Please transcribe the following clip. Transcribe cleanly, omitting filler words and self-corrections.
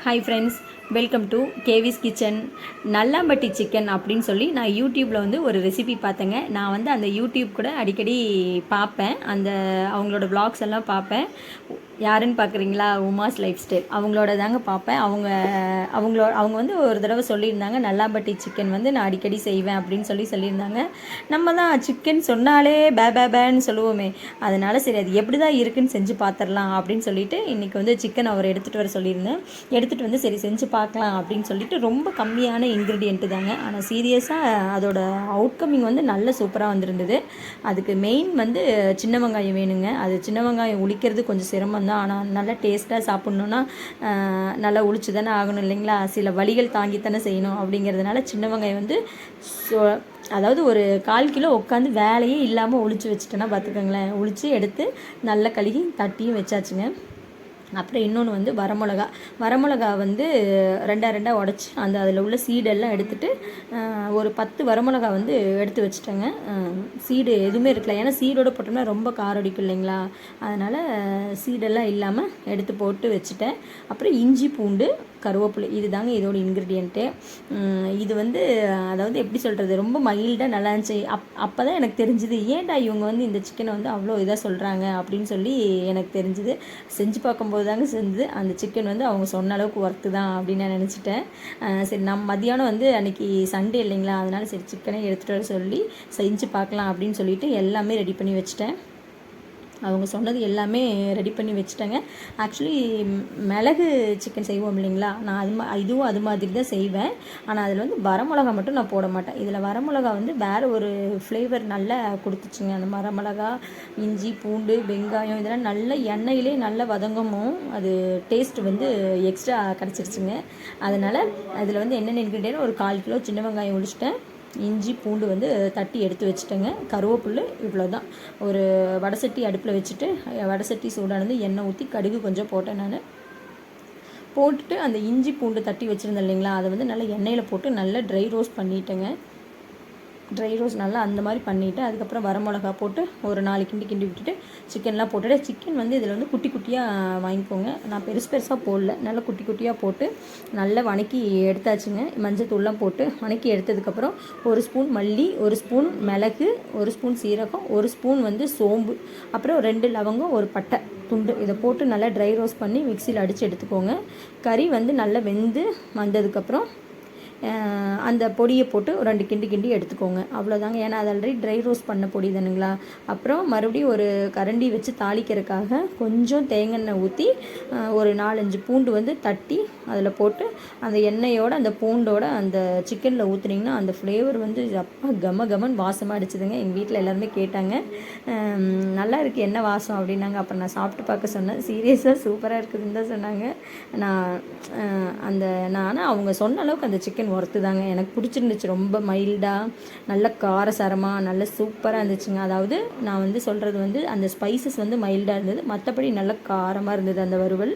Hi friends, welcome to Kavi's kitchen. Nallampatti chicken அப்படின்னு சொல்லி நான் யூடியூப்பில் வந்து ஒரு ரெசிபி பார்த்தேங்க. நான் வந்து அந்த யூடியூப் கூட அடிக்கடி பார்ப்பேன். அவங்களோட vlogs எல்லாம் பார்ப்பேன். யாருன்னு பார்க்குறீங்களா? உமாஸ் லைஃப் ஸ்டைல் அவங்களோட தாங்க பார்ப்பேன். அவங்க வந்து ஒரு தடவை சொல்லியிருந்தாங்க, நல்லாம்பட்டி சிக்கன் வந்து நான் அடிக்கடி செய்வேன் அப்படின்னு சொல்லியிருந்தாங்க. நம்ம தான் சிக்கன் சொன்னாலே பேன்னு சொல்லுவோமே, அதனால சரி அது எப்படி தான் இருக்குன்னு செஞ்சு பார்த்துடலாம் அப்படின்னு சொல்லிட்டு இன்றைக்கி வந்து சிக்கன் அவர் எடுத்துகிட்டு வர சொல்லியிருந்தேன். எடுத்துகிட்டு வந்து சரி செஞ்சு பார்க்கலாம் அப்படின்னு சொல்லிட்டு ரொம்ப கம்மியான இன்க்ரீடியண்ட்டு தாங்க. ஆனால் சீரியஸாக அதோட அவுட்கமிங் வந்து நல்ல சூப்பராக வந்திருந்தது. அதுக்கு மெயின் வந்து சின்ன வெங்காயம் வேணுங்க. அது சின்ன வெங்காயம் உளிக்கிறது கொஞ்சம் சிரமம் தான். ஆனால் நல்லா டேஸ்ட்டாக சாப்பிட்ணுன்னா நல்லா உளிச்சு தானே ஆகணும் இல்லைங்களா? சில வழிகள் தாங்கித்தானே செய்யணும். அப்படிங்கிறதுனால சின்ன வெங்காயம் வந்து அதாவது ஒரு 1/4 கிலோ உட்காந்து வேலையே இல்லாமல் உளிச்சு வச்சுட்டேன்னா பார்த்துக்கோங்களேன். உளிச்சு எடுத்து நல்லா கழுகி தட்டியும் வச்சாச்சுங்க. அப்புறம் இன்னொன்று வந்து வரமிளகா வந்து ரெண்டாக உடச்சி அதில் உள்ள சீடெல்லாம் எடுத்துகிட்டு ஒரு 10 வரமிளகா வந்து எடுத்து வச்சுட்டேங்க. சீடு எதுவுமே இருக்கல, ஏன்னா சீடோடு போட்டோம்னா ரொம்ப காரடிக்கும் இல்லைங்களா? அதனால் சீடெல்லாம் இல்லாமல் எடுத்து போட்டு வச்சுட்டேன். அப்புறம் இஞ்சி, பூண்டு, கருவேப்பிலை, இது தாங்க இதோட இன்க்ரீடியண்ட்டு. இது வந்து அதாவது எப்படி சொல்கிறது, ரொம்ப மைல்டாக நல்லா இருந்துச்சு. அப்போ தான் எனக்கு தெரிஞ்சுது ஏன்டா இவங்க வந்து இந்த சிக்கனை வந்து அவ்வளோ இதாக சொல்கிறாங்க அப்படின்னு சொல்லி எனக்கு தெரிஞ்சுது. செஞ்சு பார்க்கும்போது தாங்க செஞ்சு அந்த சிக்கன் வந்து அவங்க சொன்ன அளவுக்கு ஒர்த்து தான் அப்படின்னு நான் நினச்சிட்டேன். சரி, மதியானம் வந்து அன்றைக்கி சண்டே இல்லைங்களா, அதனால் சரி சிக்கனை எடுத்துகிட்டு வர சொல்லி செஞ்சு பார்க்கலாம் அப்படின்னு சொல்லிட்டு எல்லாமே ரெடி பண்ணி வச்சுட்டேன். அவங்க சொன்னது எல்லாமே ரெடி பண்ணி வச்சுட்டேங்க. ஆக்சுவலி மிளகு சிக்கன் செய்வோம் இல்லைங்களா, நான் இதுவும் அது மாதிரி தான் செய்வேன். ஆனால் அதில் வந்து வரமிளகா மட்டும் நான் போட மாட்டேன். இதில் வரமிளகா வந்து வேறு ஒரு ஃப்ளேவர் நல்லா கொடுத்துச்சுங்க. அந்த வரமிளகா, இஞ்சி, பூண்டு, வெங்காயம் இதெல்லாம் நல்ல எண்ணெயிலே நல்லா வதங்கமும் அது டேஸ்ட் வந்து எக்ஸ்ட்ரா கிடச்சிருச்சுங்க. அதனால் அதில் வந்து என்னென்ன இன்க்ரீடியன்ட், ஒரு 1/4 கிலோ சின்ன வெங்காயம் ஒழிச்சிட்டேன். இஞ்சி, பூண்டு வந்து தட்டி எடுத்து வச்சுட்டேங்க. கருவேப்பிலை இவ்வளோ தான். ஒரு வடசட்டி அடுப்பில் வச்சுட்டு வடசட்டி சூடானது எண்ணெய் ஊற்றி கடுகு கொஞ்சம் போட்டேன். நான் போட்டுட்டு அந்த இஞ்சி, பூண்டு தட்டி வச்சுருந்தேன் இல்லைங்களா, அதை வந்து நல்லா எண்ணெயில் போட்டு நல்லா ட்ரை ரோஸ்ட் பண்ணிட்டேங்க. ட்ரை ரோஸ்ட் நல்லா அந்த மாதிரி பண்ணிவிட்டு அதுக்கப்புறம் வரமிளகா போட்டு ஒரு 4 கிண்டி விட்டுட்டு சிக்கன்லாம் போட்டுட்டு, சிக்கன் வந்து இதில் வந்து குட்டி குட்டியாக வாங்கிக்கோங்க. நான் பெருசாக போடல, நல்லா குட்டி குட்டியாக போட்டு நல்லா வணக்கி எடுத்தாச்சுங்க. மஞ்சத்தூள்லாம் போட்டு வணக்கி எடுத்ததுக்கப்புறம் 1 ஸ்பூன் மல்லி, 1 ஸ்பூன் மிளகு, 1 ஸ்பூன் சீரகம், 1 ஸ்பூன் வந்து சோம்பு, அப்புறம் 2 லவங்கம், 1 பட்டை துண்டு, இதை போட்டு நல்லா ட்ரை ரோஸ்ட் பண்ணி மிக்சியில் அடித்து எடுத்துக்கோங்க. கறி வந்து நல்லா வெந்து வந்ததுக்கப்புறம் அந்த பொடியை போட்டு 2 கிண்டி எடுத்துக்கோங்க. அவ்வளோதாங்க. ஏன்னா அது ஆல்ரெடி ட்ரை ரோஸ்ட் பண்ண பொடி தானுங்களா. அப்புறம் மறுபடியும் ஒரு கரண்டி வச்சு தாளிக்கிறதுக்காக கொஞ்சம் தேங்காய் ஊற்றி ஒரு 4-5 பூண்டு வந்து தட்டி அதில் போட்டு அந்த எண்ணெயோட அந்த பூண்டோட அந்த சிக்கனில் ஊற்றுனீங்கன்னா அந்த ஃப்ளேவர் வந்து அப்பா கமன்னு வாசமாக அடிச்சுதுங்க. எங்கள் வீட்டில் எல்லாருமே கேட்டாங்க, நல்லா இருக்குது என்ன வாசம் அப்படின்னாங்க. அப்புறம் நான் சாப்பிட்டு பார்க்க சொன்னேன். சீரியஸாக சூப்பராக இருக்குதுன்னு தான் சொன்னாங்க. நான் அவங்க சொன்ன அளவுக்கு அந்த சிக்கன் ஒர்த்து தாங்க. எனக்கு பிடிச்சிருந்துச்சு. ரொம்ப மைல்டாக நல்ல காரசாரமாக நல்ல சூப்பராக இருந்துச்சுங்க. அதாவது நான் வந்து சொல்கிறது வந்து அந்த ஸ்பைசஸ் வந்து மைல்டாக இருந்தது, மற்றபடி நல்ல காரமாக இருந்தது அந்த வறுவல்.